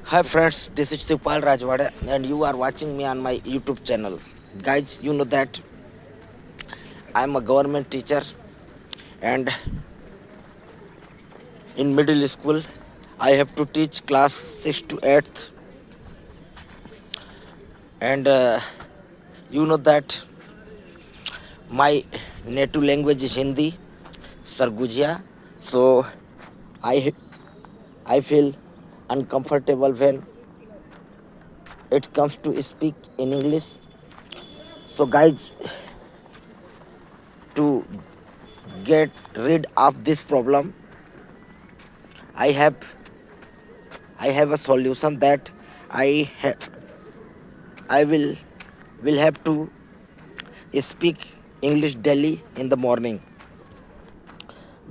Hi friends, this is Sipal Rajwade and you are watching me on my YouTube channel. Guys, you know that I'm a government teacher and in middle school I have to teach class 6 to 8th and you know that my native language is Hindi, Sargujia. So I I feel uncomfortable when it comes to speak in English. So guys, to get rid of this problem, I have I have a solution that I ha- I will have to speak English daily in the morning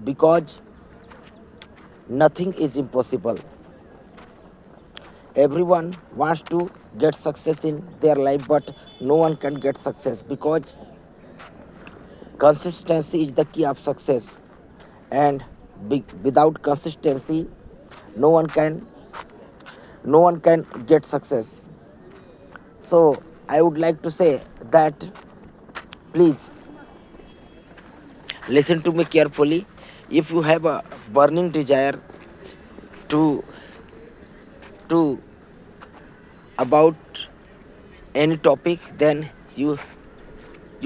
because nothing is impossible. Everyone wants to get success in their life, but no one can get success because consistency is the key of success. And without consistency, no one can no one can get success. So I would like to say that please listen to me carefully. If you have a burning desire to to about any topic, then you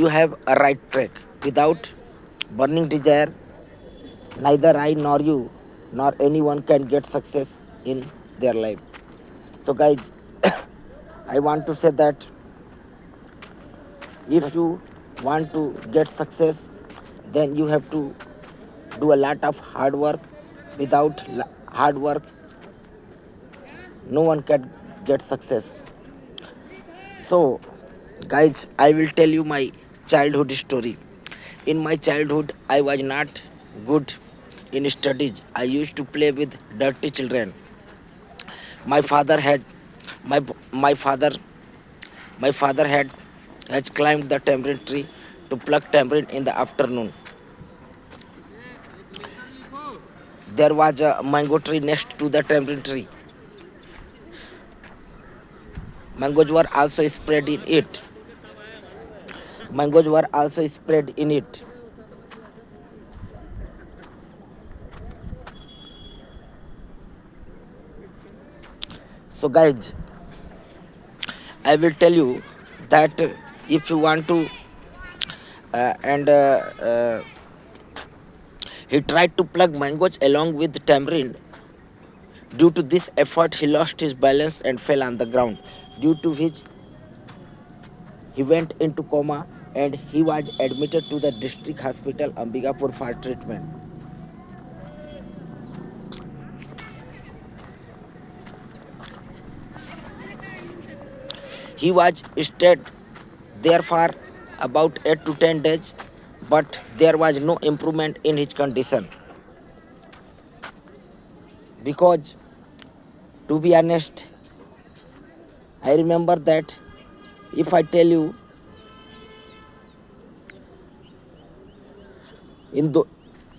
have a right track. Without burning desire, neither I nor you nor anyone can get success in their life. So guys, I want to say that if you want to get success, then you have to do a lot of hard work. Without hard work, no one can get success. So, guys, I will tell you my childhood story. In my childhood, I was not good in studies. I used to play with dirty children. My father had my my father my father has climbed the tamarind tree to pluck tamarind in the afternoon. There was a mango tree next to the tamarind tree. Mangoes were also spread in it. Mangoes were also spread in it. So, guys, I will tell you that if you want to, and he tried to plug mangoes along with tamarind. Due to this effort, he lost his balance and fell on the ground, due to which he went into coma and he was admitted to the district hospital Ambigapur for treatment. He was stayed there for about 8 to 10 days, but there was no improvement in his condition because, to be honest, I remember that if I tell you in the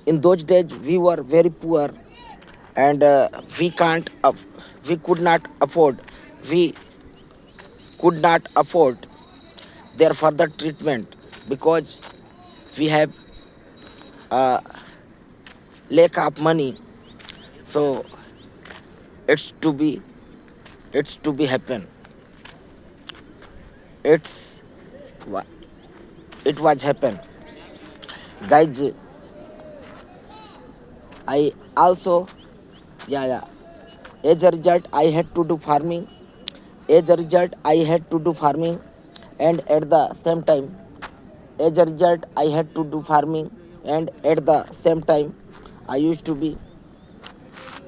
in those days we were very poor and we can't we could not afford we could not afford their further treatment because we have a lack of money. So it's to be it's to be happen. It's wa- it was happen, guys. I also, yeah, yeah, as a result I had to do farming. As a result I had to do farming, and at the same time, as a result I had to do farming, and at the same time I used to be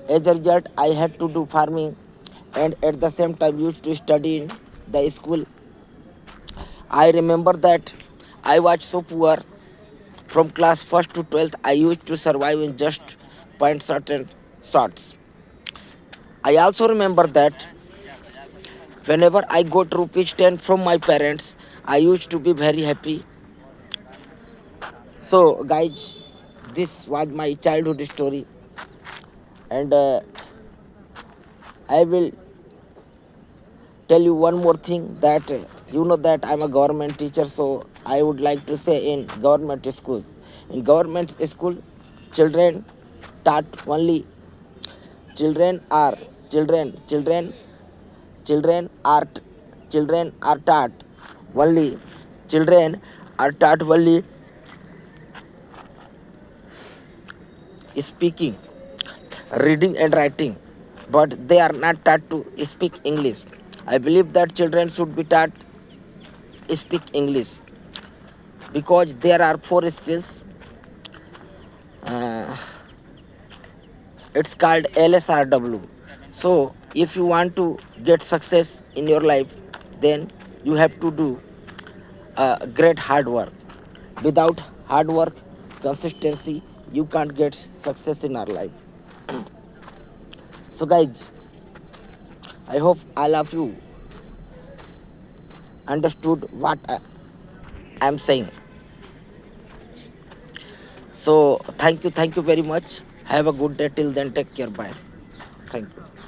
as a result I had to do farming, and at the same time used to study in the school. I remember that I was so poor. From class 1st to 12th I used to survive in just point certain shots. I also remember that whenever I got rupees 10 from my parents, I used to be very happy. So, guys, this was my childhood story, and I will tell you one more thing that you know that I'm a government teacher, so I would like to say in government schools, in government school, children taught only children are children children are children are taught only children are taught only speaking, reading and writing, but they are not taught to speak English. I believe that children should be taught speak English because there are four skills. Uh, it's called LSRW. So if you want to get success in your life, then you have to do great hard work. Without hard work, consistency, you can't get success in our life. So guys, I hope all of you understood what I'm saying. So thank you very much. Have a good day. Till then, take care. Bye. Thank you.